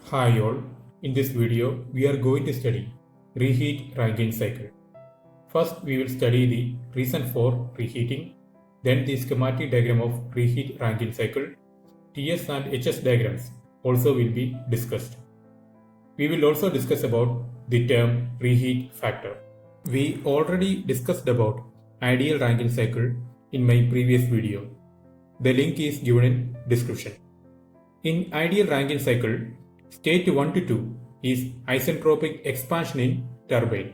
Hi all, in this video we are going to study reheat Rankine cycle. First we will study the reason for reheating, then the schematic diagram of reheat Rankine cycle, TS and HS diagrams also will be discussed. We will also discuss about the term reheat factor. We already discussed about ideal Rankine cycle in my previous video. The link is given in description. In ideal Rankine cycle, state 1 to 2 is isentropic expansion in turbine.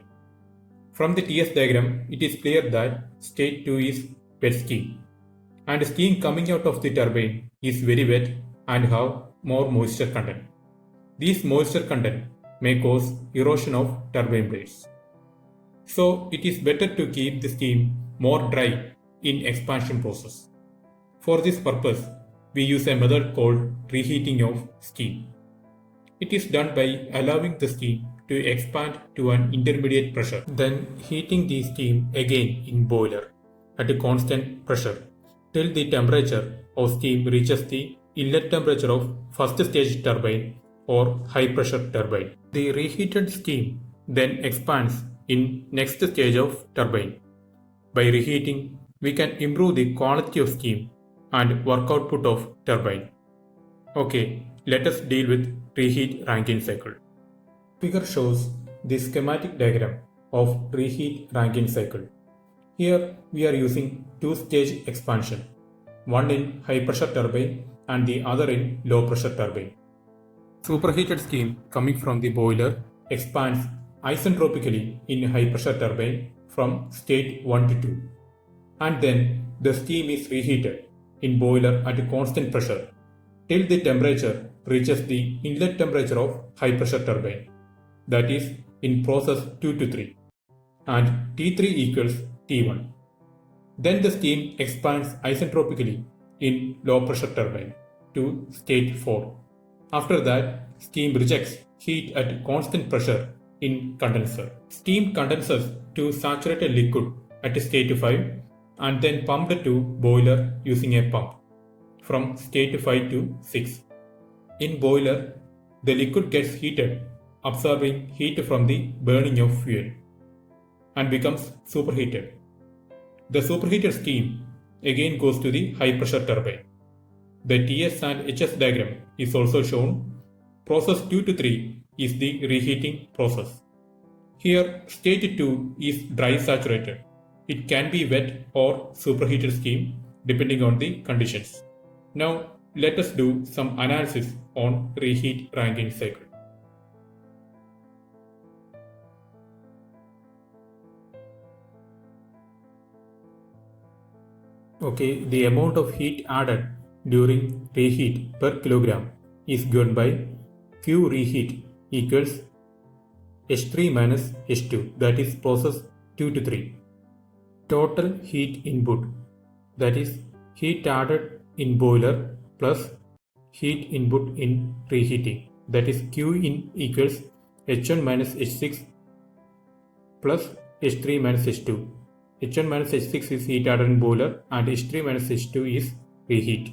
From the TS diagram, it is clear that state 2 is wet steam, and steam coming out of the turbine is very wet and have more moisture content. These moisture content may cause erosion of turbine blades. So it is better to keep the steam more dry in expansion process. For this purpose, we use a method called reheating of steam. It is done by allowing the steam to expand to an intermediate pressure, then heating the steam again in boiler at a constant pressure till the temperature of steam reaches the inlet temperature of first stage turbine or high pressure turbine. The reheated steam then expands in next stage of turbine. By reheating, we can improve the quality of steam and work output of turbine. Okay, let us deal with reheat Rankine cycle. Figure shows the schematic diagram of reheat Rankine cycle. Here we are using two-stage expansion, one in high pressure turbine and the other in low pressure turbine. Superheated steam coming from the boiler expands isentropically in high pressure turbine from state 1 to 2, and then the steam is reheated in boiler at a constant pressure till the temperature reaches the inlet temperature of high pressure turbine, that is in process 2 to 3, and T3 equals T1. Then the steam expands isentropically in low pressure turbine to state 4. After that, steam rejects heat at constant pressure in condenser. Steam condenses to saturated liquid at state 5 and then pumped to boiler using a pump from state 5 to 6. In boiler, the liquid gets heated, absorbing heat from the burning of fuel, and becomes superheated. The superheated steam again goes to the high pressure turbine. The TS and HS diagram is also shown. Process 2 to 3 is the reheating process. Here, state 2 is dry saturated. It can be wet or superheated steam depending on the conditions. Now, let us do some analysis on reheat Rankine cycle. Okay, the amount of heat added during reheat per kilogram is given by Q reheat equals H3 minus H2, that is process 2 to 3. Total heat input, that is heat added in boiler plus heat input in reheating, that is Q in equals H1 minus H6 plus H3 minus H2. H1 minus H6 is heat added in boiler and H3 minus H2 is reheat.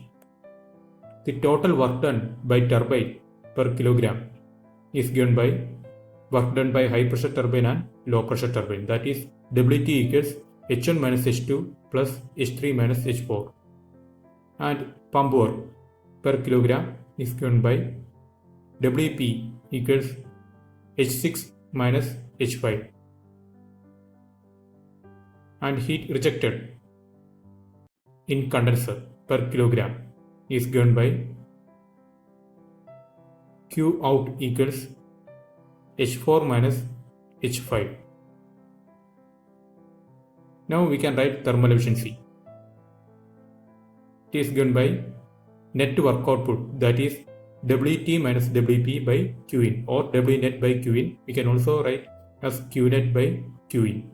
The total work done by turbine per kilogram is given by work done by high pressure turbine and low pressure turbine, that is WT equals H1 minus H2 plus H3 minus H4, and pump work per kilogram is given by WP equals H6 minus H5, and heat rejected in condenser per kilogram is given by Q out equals H4 minus H5. Now we can write thermal efficiency. It is given by net work output, that is WT minus WP by Qin, or WNet by Qin. We can also write as Qnet by Qin.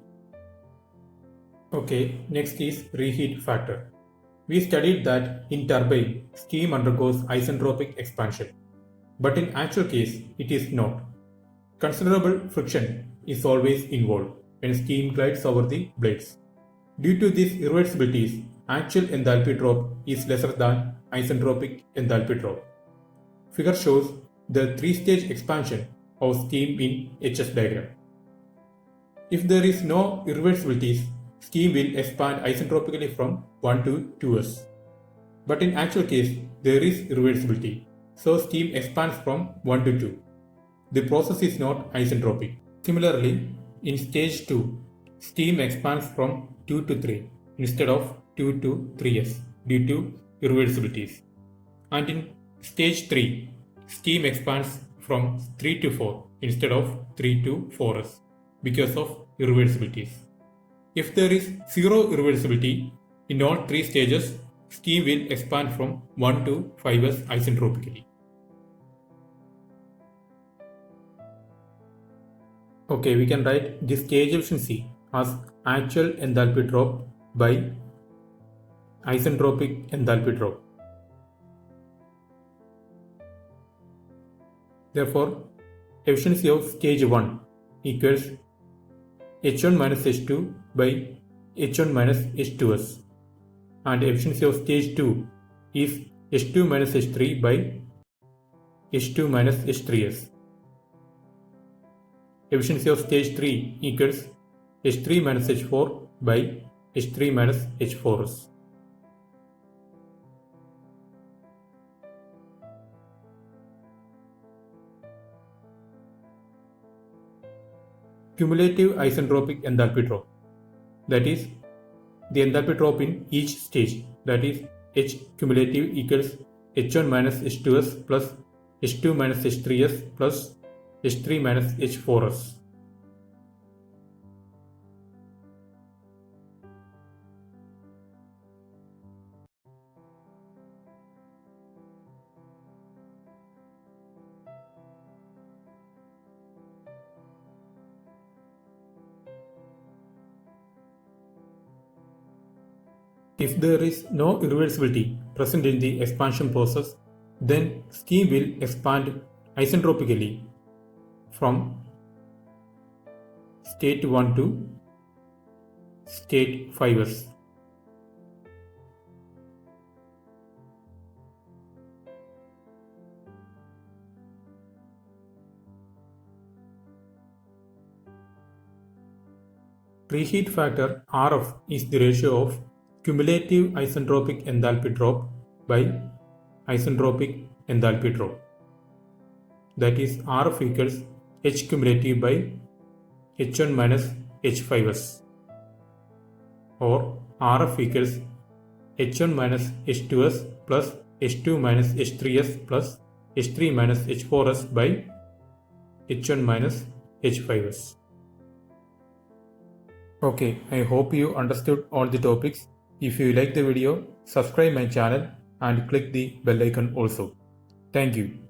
Okay, next is reheat factor. We studied that in turbine, steam undergoes isentropic expansion, but in actual case, it is not. Considerable friction is always involved when steam glides over the blades. Due to these irreversibilities, actual enthalpy drop is lesser than isentropic enthalpy drop. Figure shows the three-stage expansion of scheme in HS diagram. If there is no irreversibilities, scheme will expand isentropically from 1 to 2s. But in actual case, there is irreversibility, so scheme expands from 1 to 2. The process is not isentropic. Similarly, in stage 2, scheme expands from 2 to 3 instead of 2 to 3s due to irreversibilities. And in stage 3, scheme expands from 3 to 4 instead of 3 to 4s because of irreversibilities. If there is zero irreversibility in all three stages, scheme will expand from 1 to 5s isentropically. Okay, we can write this stage efficiency as actual enthalpy drop by isentropic enthalpy drop. Therefore, efficiency of stage 1 equals H1 minus H2 by H1 minus H2s, and efficiency of stage 2 is H2 minus H3 by H2 minus H3s. Efficiency of stage 3 equals H3 minus H4 by H3 minus H4s. Cumulative isentropic enthalpy drop, that is the enthalpy drop in each stage, that is H cumulative equals H1 minus H2s plus H2 minus H3s plus H3 minus H4s. If there is no irreversibility present in the expansion process, then scheme will expand isentropically from state 1 to state 5s. Reheat factor RF is the ratio of cumulative isentropic enthalpy drop by isentropic enthalpy drop. That is RF equals H cumulative by H1 minus H5s, or RF equals H1 minus H2s plus H2 minus H3s plus H3 minus H4s by H1 minus H5s. Okay, I hope you understood all the topics. If you like the video, subscribe my channel and click the bell icon also. Thank you.